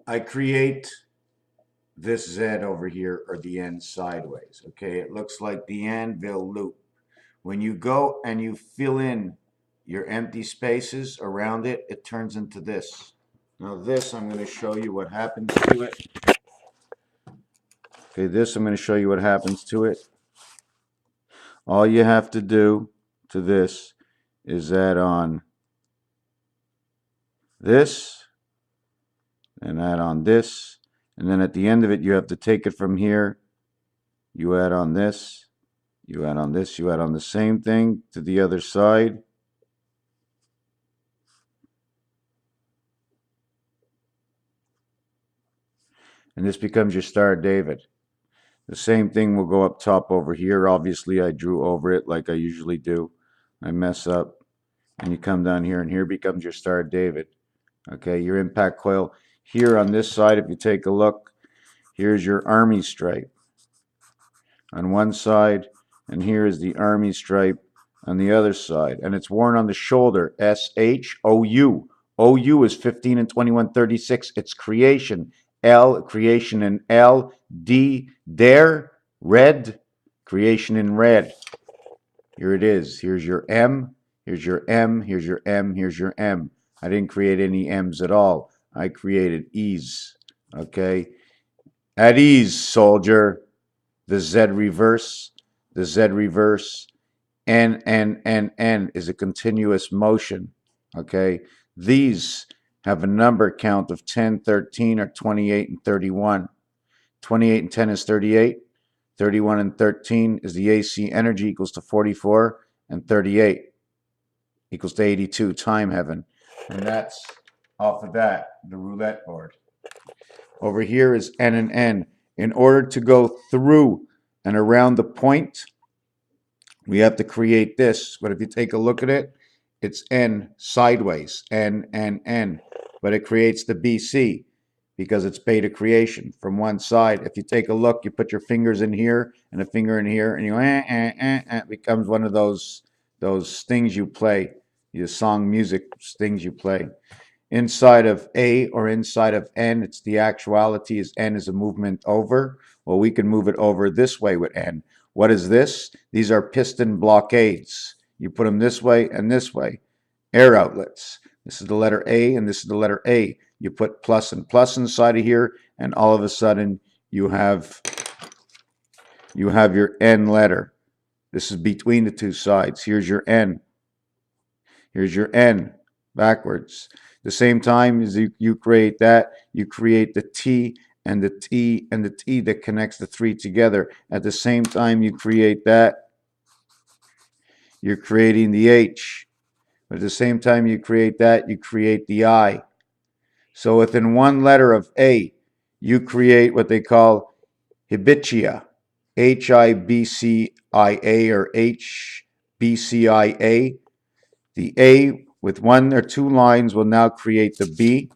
I create this Z over here, or the N sideways. Okay, it looks like the anvil loop. When you go and you fill in your empty spaces around it, it turns into this. Now this, I'm going to show you what happens to it. Okay, this, I'm going to show you what happens to it. All you have to do to this is add on this, and add on this, and then at the end of it, you have to take it from here. You add on this, you add on this, you add on the same thing to the other side. And this becomes your Star of David. The same thing will go up top over here. Obviously, I drew over it like I usually do. I mess up, and you come down here, and here becomes your Star of David. Okay, your impact coil. Here on this side, if you take a look, here's your army stripe on one side, and here is the army stripe on the other side. And it's worn on the shoulder, SHOU. OU is 15 and 2136. It's creation. L, creation in L. D, there, red, creation in red. Here it is. Here's your M. Here's your M. Here's your M. Here's your M. I didn't create any M's at all. I created E's. Okay? At ease, soldier. The Z reverse. The Z reverse. N is a continuous motion. Okay? These have a number count of 10, 13, or 28 and 31. 28 and 10 is 38. 31 and 13 is the AC energy equals to 44, and 38 equals to 82, time heaven. And that's off of that, the roulette board. Over here is N and N. In order to go through and around the point, we have to create this. But if you take a look at it, it's N sideways, N, N, N. But it creates the BC because it's beta creation from one side. If you take a look, you put your fingers in here and a finger in here, and you it becomes one of those things you play, your song music things you play. Inside of A or inside of N, it's the actuality is N is a movement over. Well, we can move it over this way with N. What is this? These are piston blockades. You put them this way and this way. Air outlets. This is the letter A and this is the letter A. You put plus and plus inside of here, and all of a sudden you have your N letter. This is between the two sides. Here's your N. Here's your N backwards. The same time as you create that, you create the T and the T and the T that connects the three together. At the same time you create that, you're creating the H. But at the same time you create that, you create the I. So within one letter of A, you create what they call Hibicia, Hibcia or HBCIA. The A with one or two lines will now create the B,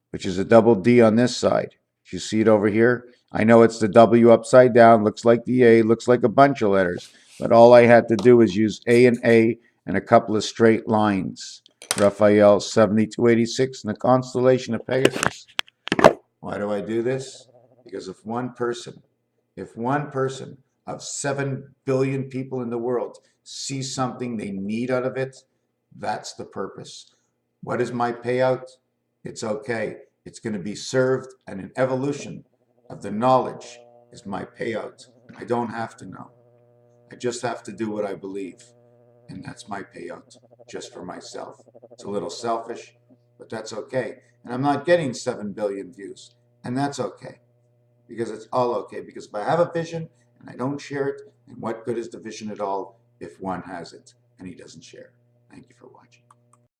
which is a double D on this side. You see it over here? I know it's the W upside down, looks like the A, looks like a bunch of letters, but all I had to do is use A and a couple of straight lines. Raphael 7286 in the constellation of Pegasus. Why do I do this? Because if one person of 7 billion people in the world sees something they need out of it, that's the purpose. What is my payout? It's okay. It's going to be served, and an evolution of the knowledge is my payout. I don't have to know. I just have to do what I believe. And that's my payout, just for myself. It's a little selfish, but that's okay. And I'm not getting 7 billion views, and that's okay. Because it's all okay. Because if I have a vision and I don't share it, then what good is the vision at all if one has it and he doesn't share? Thank you for watching.